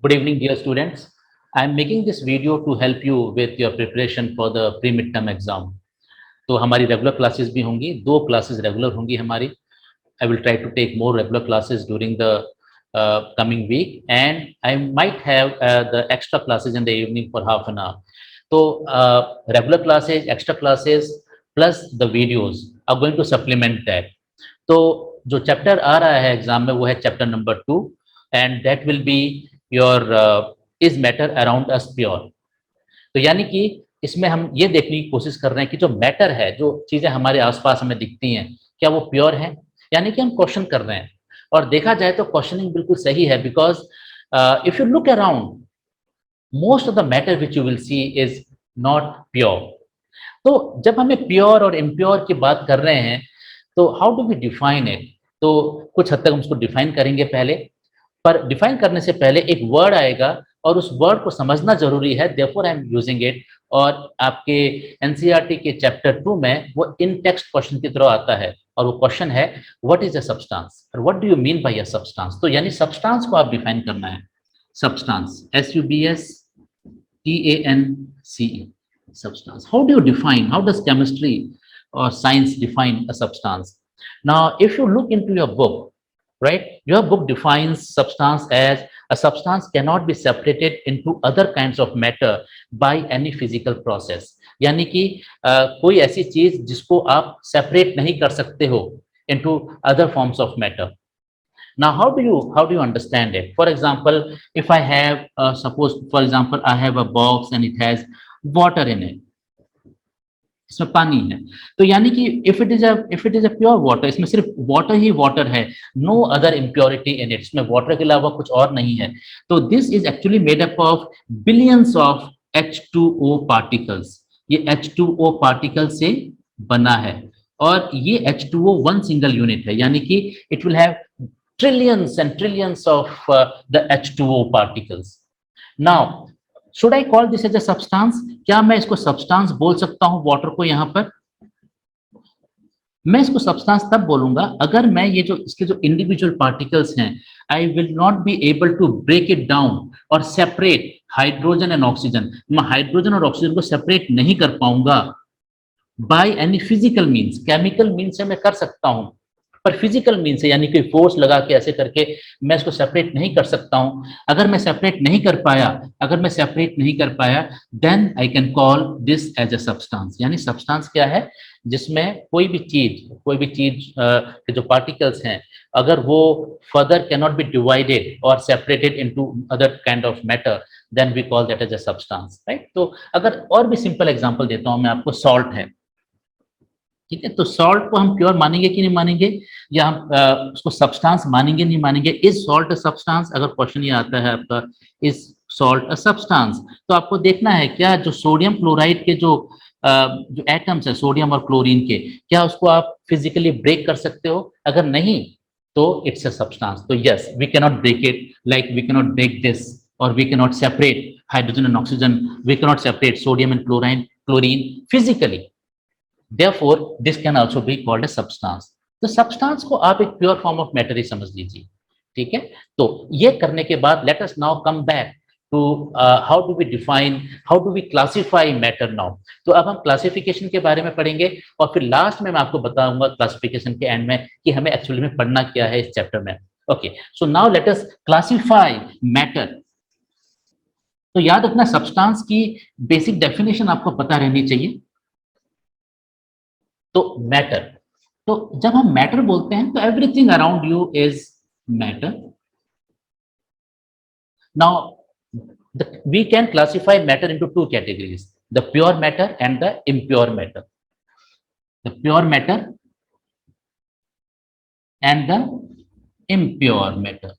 Good evening, dear students. I am making this video to help you with your preparation for the pre-midterm exam. तो हमारी regular classes भी होंगी, दो classes regular होंगी हमारी. I will try to take more regular classes during the coming week, and I might have the extra classes in the evening for half an hour. So regular classes, extra classes plus the videos are going to supplement that. तो जो chapter आ रहा है exam में वो है chapter number 2 and that will be your is matter around us pure. तो यानी कि इसमें हम ये देखने की कोशिश कर रहे हैं कि जो मैटर है, जो चीजें हमारे आसपास हमें दिखती हैं, क्या वो प्योर है. यानी कि हम क्वेश्चन कर रहे हैं और देखा जाए तो क्वेश्चनिंग बिल्कुल सही है, because if you look around most of the matter which you will see is not pure. तो जब हमें प्योर और इम्प्योर की बात कर रहे हैं तो how do we define it. तो कुछ हद तक हम उसको डिफाइन करेंगे पहले, पर डिफाइन करने से पहले एक वर्ड आएगा और उस वर्ड को समझना जरूरी है. Therefore I am using it. और आपके एनसीईआरटी के चैप्टर 2 में वो इन टेक्स्ट क्वेश्चन की तरह आता है और वो क्वेश्चन है व्हाट इज अ सब्सटेंस और what do you mean by a substance. तो यानी सब्सटेंस को आप डिफाइन करना है. Substance, SUBSTANCE, substance. How do you define, how does chemistry or science define a substance? Now if you look into your book, right, your book defines substance as a substance cannot be separated into other kinds of matter by any physical process. यानी कि कोई ऐसी चीज जिसको आप separate नहीं कर सकते हो into other forms of matter. Now how do you understand it? For example, if I have suppose for example I have a box and it has water in it, इसमें पानी है. तो यानी कि if it is a pure water, इसमें सिर्फ water ही water है, no other impurity in it, इसमें वाटर के अलावा कुछ और नहीं है. तो this is actually made up of billions of H2O particles. ये H2O पार्टिकल से बना है और ये H2O वन सिंगल यूनिट है, यानी कि it will have trillions and trillions of the H2O particles. Now, should I call this as a substance? क्या मैं इसको substance बोल सकता हूँ water को. यहाँ पर मैं इसको substance तब बोलूंगा अगर मैं ये जो इसके जो individual particles हैं, I will not be able to break it down or separate hydrogen and oxygen. मैं हाइड्रोजन और ऑक्सीजन को separate नहीं कर पाऊंगा by any physical means. chemical means से मैं कर सकता हूँ, पर फिजिकल मीन से यानी कि फोर्स लगा के ऐसे करके मैं इसको सेपरेट नहीं कर सकता हूं. अगर मैं सेपरेट नहीं कर पाया then I can call this as a substance. यानी सब्सटेंस क्या है, जिसमें कोई भी चीज के जो पार्टिकल्स हैं अगर वो further can not be divided और separated into other kind of matter, then we call that as a substance, right. तो अगर और भी सिंपल एग्जांपल देता हूं मैं आपको. सॉल्ट है, ठीक है. तो सॉल्ट को हम प्योर मानेंगे कि नहीं मानेंगे, या हम उसको सब्सटेंस मानेंगे नहीं मानेंगे. Is salt a substance? अगर क्वेश्चन ये आता है आपका इज सॉल्ट अ सब्सटेंस, तो आपको देखना है क्या जो सोडियम क्लोराइड के जो एटम्स है सोडियम और क्लोरीन के, क्या उसको आप फिजिकली ब्रेक कर सकते हो? अगर नहीं तो इट्स अ सब्सटेंस. तो yes, we can not break it, like we can not break this और we can not separate hydrogen and oxygen, we can not separate sodium and chlorine physically. Therefore, this can also be called a substance. तो substance को आप एक pure form of matter ही समझ लीजिए, ठीक है. तो ये करने के बाद let us now come back to how do we define, how do we classify matter now. तो अब हम classification के बारे में पढ़ेंगे और फिर लास्ट में मैं आपको बताऊंगा classification के एंड में कि हमें एक्चुअली में पढ़ना क्या है इस चैप्टर में. Okay, so now let us classify matter. तो याद रखना सब्सटेंस की बेसिक डेफिनेशन आपको पता रहनी चाहिए. तो मैटर, तो जब हम मैटर बोलते हैं तो everything around you is matter. Now we can classify matter into two categories, the pure matter and the impure matter. The pure matter and the impure matter.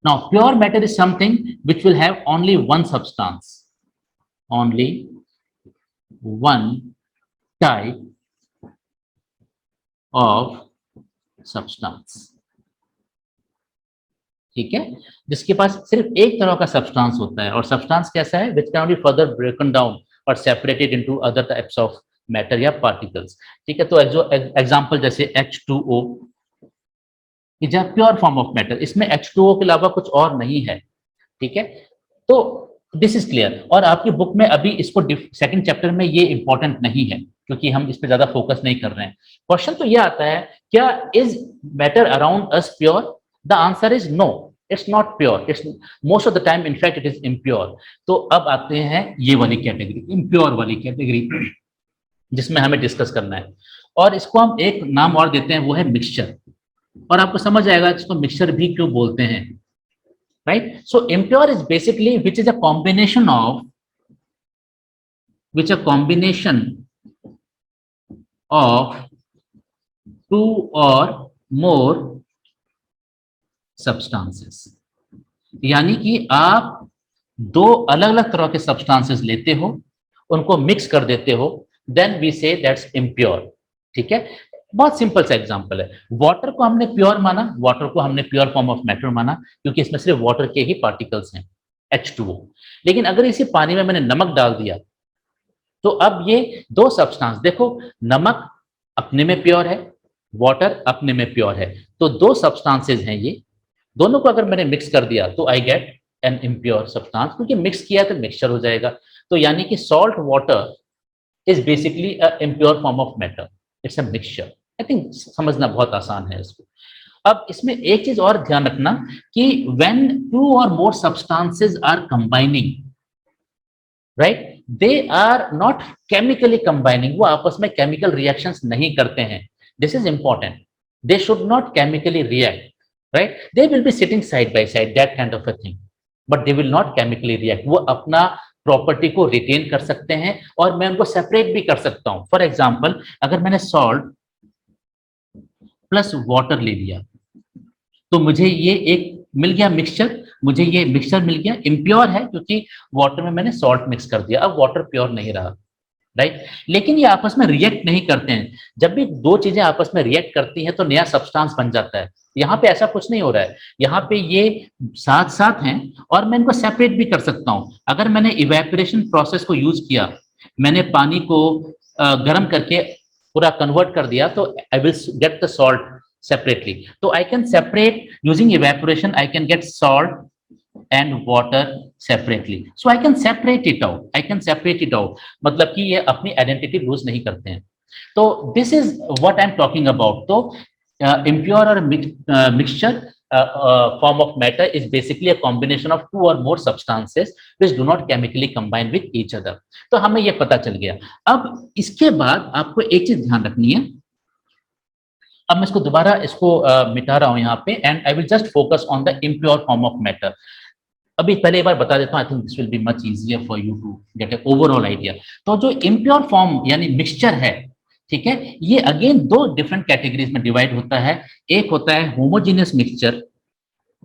Now pure matter is something which will have only one substance, only one type of substance, ठीक है, जिसके पास सिर्फ एक तरह का substance होता है. और सब्सटेंस कैसा है? Which can be further broken down और separated into other types of matter या पार्टिकल्स, ठीक है. तो जो एग्जांपल जैसे H2O, is a pure form of matter, इसमें H2O के अलावा कुछ और नहीं है, ठीक है। तो दिस इज क्लियर, और आपकी बुक में अभी इसको सेकंड चैप्टर में ये इंपॉर्टेंट नहीं है क्योंकि हम इस पे ज्यादा फोकस नहीं कर रहे हैं। क्वेश्चन तो ये आता है, क्या is matter around us pure? The answer is no, it's not pure, it's most of the time in fact it is impure. तो अब आते हैं ये वाली कैटेगरी, इम्प्योर वाली कैटेगरी, जिसमें हमें डिस्कस करना है, और इसको हम एक नाम और देते हैं, वो है मिक्सचर। और आपको समझ आएगा इसको मिक्सचर भी क्यों बोलते हैं, right. So impure is basically which is a combination of, which a combination of two or more substances, यानी कि आप दो अलग अलग तरह के सब्सटेंसेस लेते हो, उनको मिक्स कर देते हो, देन वी से दैट्स इम्प्योर, ठीक है। बहुत सिंपल सा एग्जांपल है, वाटर को हमने प्योर माना, वाटर को हमने प्योर फॉर्म ऑफ मैटर माना क्योंकि इसमें सिर्फ वाटर के ही पार्टिकल्स हैं, H2O। लेकिन अगर इसी पानी में मैंने नमक डाल दिया, तो अब ये दो सब्सटेंस देखो, नमक अपने में प्योर है, वाटर अपने में प्योर है, तो दो सब्सटेंसेस हैं ये, दोनों को अगर मैंने मिक्स कर दिया तो I get an impure substance, क्योंकि मिक्स किया तो मिक्सचर हो जाएगा। तो यानी कि salt water is basically a impure form of matter, it's a mixture. I think समझना बहुत आसान है इसको। अब इसमें एक चीज और ध्यान रखना कि व्हेन टू और more substances are combining, right, they are not chemically combining, वो आपस में केमिकल रिएक्शंस नहीं करते हैं, this is important, they should not chemically react, right, they will be sitting side by side that kind of a thing, but they will not chemically react. वो अपना property को retain कर सकते हैं और मैं उनको सेपरेट भी कर सकता हूं। फॉर एग्जाम्पल, अगर मैंने सॉल्ट प्लस वाटर ले लिया तो मुझे ये एक मिल गया मिक्सचर, मुझे ये मिक्सचर मिल गया, इम्प्योर है क्योंकि वाटर में मैंने सॉल्ट मिक्स कर दिया, अब वाटर प्योर नहीं रहा, राइट। लेकिन ये आपस में रिएक्ट नहीं करते हैं, जब भी दो चीजें आपस में रिएक्ट करती हैं तो नया सब्सटेंस बन जाता है। यहाँ पे ऐसा कुछ नहीं हो रहा है, यहाँ पे ये साथ साथ हैं और मैं इनको सेपरेट भी कर सकता हूँ। अगर मैंने इवेपोरेशन प्रोसेस को यूज किया, मैंने पानी को गर्म करके पूरा कन्वर्ट कर दिया, तो I will get the salt separately. So I can separate using evaporation, I can get salt and water separately. So I can separate it out. I can separate it out. मतलब कि ये अपनी identity lose नहीं करते हैं। तो this is what I'm talking about. तो impure or mixture form of matter is basically a combination of two or more substances which do not chemically combine with each other. तो हमें ये पता चल गया। अब इसके बाद आपको एक चीज ध्यान रखनी है, अब मैं इसको दोबारा इसको मिटा रहा हूं यहाँ पे, and I will just focus on the impure form of matter. अभी पहले एक बार बता देता हूँ, I think this will be much easier for you to get a overall idea. तो जो इम्प्योर फॉर्म यानी मिक्सचर है, ठीक है, ये अगेन दो डिफरेंट कैटेगरीज में डिवाइड होता है। एक होता है होमोजीनियस मिक्सचर,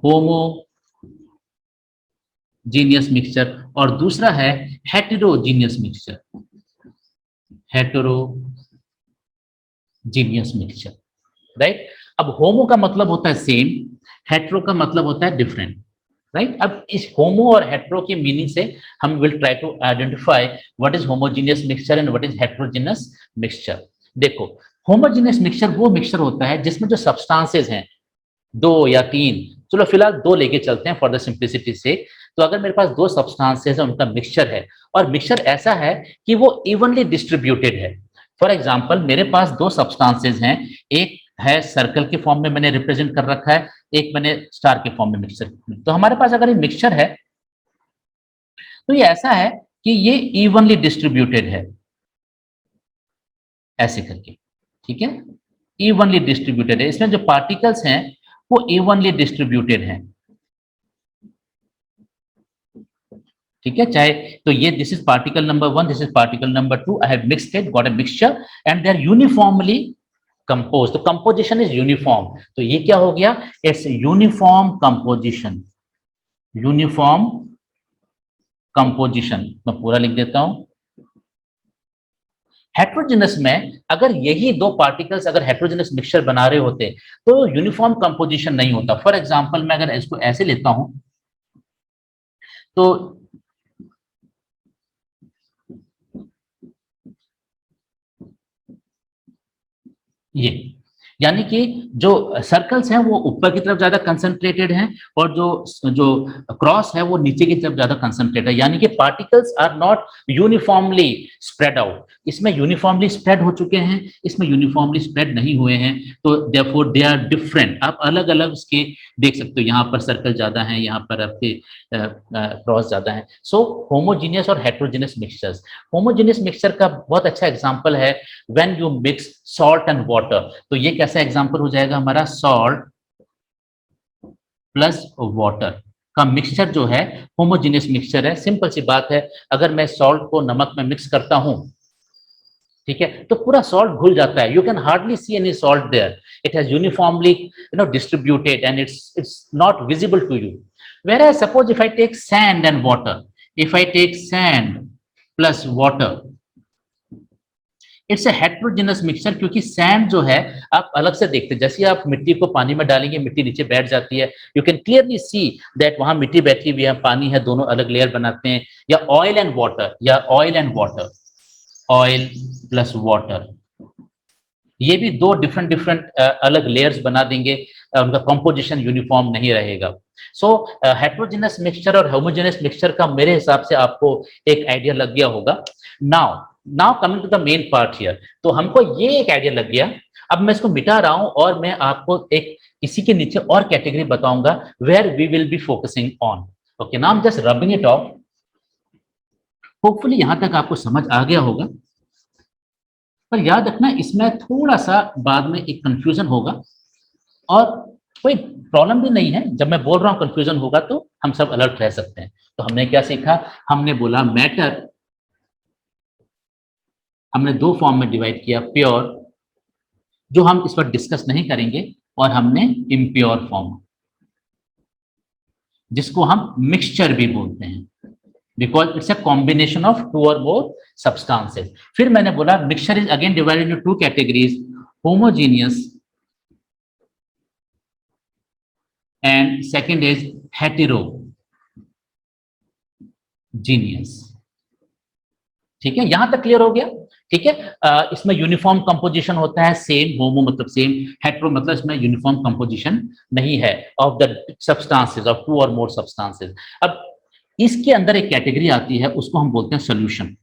होमोजीनियस मिक्सचर, और दूसरा है heterogeneous mixture, heterogeneous mixture, right. अब होमो का मतलब होता है सेम, हेट्रो का मतलब होता है डिफरेंट, राइट। अब इस होमो और हेट्रो के मीनिंग से हम will try to identify what is homogeneous mixture and what is heterogeneous mixture. देखो, होमोजीनियस मिक्सचर वो मिक्सचर होता है जिसमें जो सब्सटेंसेस हैं, दो या तीन, चलो फिलहाल दो लेके चलते हैं फॉर द सिंप्लिसिटी से। तो अगर मेरे पास दो सब्सटेंसेस है, उनका मिक्सचर है, और मिक्सचर ऐसा है कि वो इवनली डिस्ट्रीब्यूटेड है। फॉर एग्जाम्पल, मेरे पास दो सब्सटेंसेस हैं, एक है सर्कल के फॉर्म में मैंने रिप्रेजेंट कर रखा है, एक मैंने स्टार के फॉर्म में मिक्सचर। तो हमारे पास अगर ये मिक्सचर है तो ये ऐसा है कि ये इवनली डिस्ट्रीब्यूटेड है, ऐसे करके, ठीक है, इवनली डिस्ट्रीब्यूटेड है, इसमें जो पार्टिकल्स हैं वो इवनली डिस्ट्रीब्यूटेड हैं, ठीक है। चाहे तो ये this is particle number 1, this is particle number 2, I have mixed it, got a mixture and they are uniformly compose, तो कंपोजिशन इज यूनिफॉर्म। तो ये क्या हो गया, it's uniform composition, uniform composition. मैं पूरा लिख देता हूं। हेट्रोजेनस में अगर यही दो पार्टिकल्स अगर हेट्रोजेनस मिक्सचर बना रहे होते तो यूनिफॉर्म कंपोजिशन नहीं होता। फॉर एग्जांपल, मैं अगर इसको ऐसे लेता हूं तो ये यानी कि जो सर्कल्स हैं वो ऊपर की तरफ ज्यादा कंसंट्रेटेड हैं और जो जो क्रॉस है वो नीचे की तरफ ज्यादा कंसंट्रेटेड है, यानी कि particles are not uniformly spread out. इसमें यूनिफॉर्मली स्प्रेड हो चुके हैं, इसमें यूनिफॉर्मली स्प्रेड नहीं हुए हैं, तो देयरफॉर दे आर डिफरेंट। आप अलग अलग उसके देख सकते हो, यहाँ पर सर्कल ज्यादा है, यहाँ पर आपके क्रॉस ज्यादा है। सो होमोजीनियस और हेट्रोजीनियस मिक्सचर्स, होमोजीनियस मिक्सचर का बहुत अच्छा एग्जांपल है when you mix salt and water. तो ये कैसा एग्जांपल हो जाएगा हमारा, सॉल्ट प्लस वाटर का मिक्सचर जो है होमोजीनियस मिक्सचर है। सिंपल सी बात है, अगर मैं सॉल्ट को नमक में मिक्स करता हूं, ठीक है, तो पूरा सॉल्ट घुल जाता है, you can hardly see any salt there, it has uniformly distributed and it's not visible to you. Whereas suppose if I take sand and water, if I take sand plus water, it's a heterogeneous mixture, क्योंकि sand जो है आप अलग से देखते हैं, जैसे आप मिट्टी को पानी में डालेंगे मिट्टी नीचे बैठ जाती है, you can clearly see that वहां मिट्टी बैठी हुई है, पानी है, दोनों अलग लेयर बनाते हैं। या ऑयल एंड वाटर, या oil and water, oil plus water, ये भी दो डिफरेंट डिफरेंट अलग लेयर्स बना देंगे, उनका कंपोजिशन यूनिफॉर्म नहीं रहेगा। सो हेट्रोजेनस मिक्सचर और होमोजेनस मिक्सचर का मेरे हिसाब से आपको एक आइडिया लग गया होगा। Now coming to the main part here, तो हमको ये एक आइडिया लग गया। अब मैं इसको मिटा रहा हूं और मैं आपको एक इसी के नीचे और कैटेगरी बताऊंगा where we will be focusing on. Okay, now I am just rubbing it off. Hopefully यहां तक आपको समझ आ गया होगा, पर याद रखना इसमें थोड़ा सा बाद में एक कंफ्यूजन होगा, और कोई प्रॉब्लम भी नहीं है, जब मैं बोल रहा हूं कंफ्यूजन होगा तो हम सब अलर्ट रह सकते हैं। तो हमने क्या सीखा, हमने बोला मैटर हमने दो फॉर्म में डिवाइड किया, प्योर जो हम इस पर डिस्कस नहीं करेंगे, और हमने इम्प्योर फॉर्म जिसको हम मिक्सचर भी बोलते हैं, because it's a combination of two और मोर सब्सटेंसेस। फिर मैंने बोला mixture is again divided into two categories, homogeneous and second is heterogeneous. ठीक है, यहां तक क्लियर हो गया। ठीक है, इसमें यूनिफॉर्म कंपोजिशन होता है, सेम, होमो मतलब सेम, हेट्रो मतलब इसमें यूनिफॉर्म कंपोजिशन नहीं है of the substances, of two और मोर सब्सटेंसेस। अब इसके अंदर एक कैटेगरी आती है, उसको हम बोलते हैं सॉल्यूशन,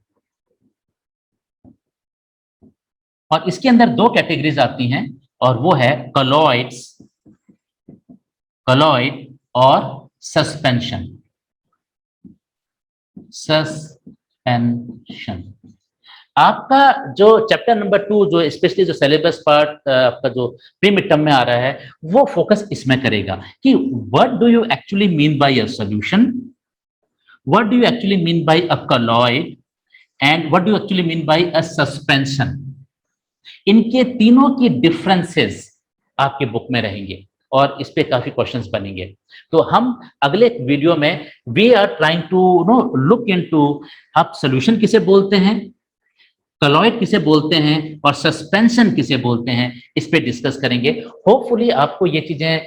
और इसके अंदर दो कैटेगरीज आती हैं, और वो है कॉलॉइड्स, कॉलॉइड और सस्पेंशन, सस्पेंशन। आपका जो चैप्टर नंबर 2, जो स्पेशली जो सिलेबस पार्ट आपका जो प्री मिड टर्म में आ रहा है, वो फोकस इसमें करेगा कि what do you actually mean by a solution, what do you actually mean by a colloid, and what do you actually mean by a suspension. इनके तीनों की डिफरेंसेस आपके बुक में रहेंगे, और इस पे काफी क्वेश्चंस बनेंगे। तो हम अगले वीडियो में we are trying to look into आप सॉल्यूशन किसे बोलते हैं, कॉलॉइड किसे बोलते हैं, और सस्पेंशन किसे बोलते हैं, इस पे डिस्कस करेंगे। होपफुली आपको ये चीजें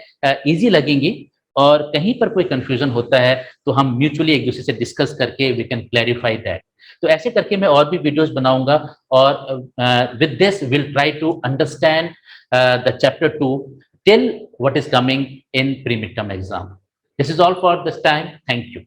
इजी लगेंगी, और कहीं पर कोई कंफ्यूजन होता है तो हम म्यूचुअली एक दूसरे से डिस्कस करके वी कैन क्लैरिफाई दैट। तो ऐसे करके मैं और भी वीडियोस बनाऊंगा, और with this will try to understand the chapter 2 till what is coming in pre-midterm exam. This is all for this time. Thank you.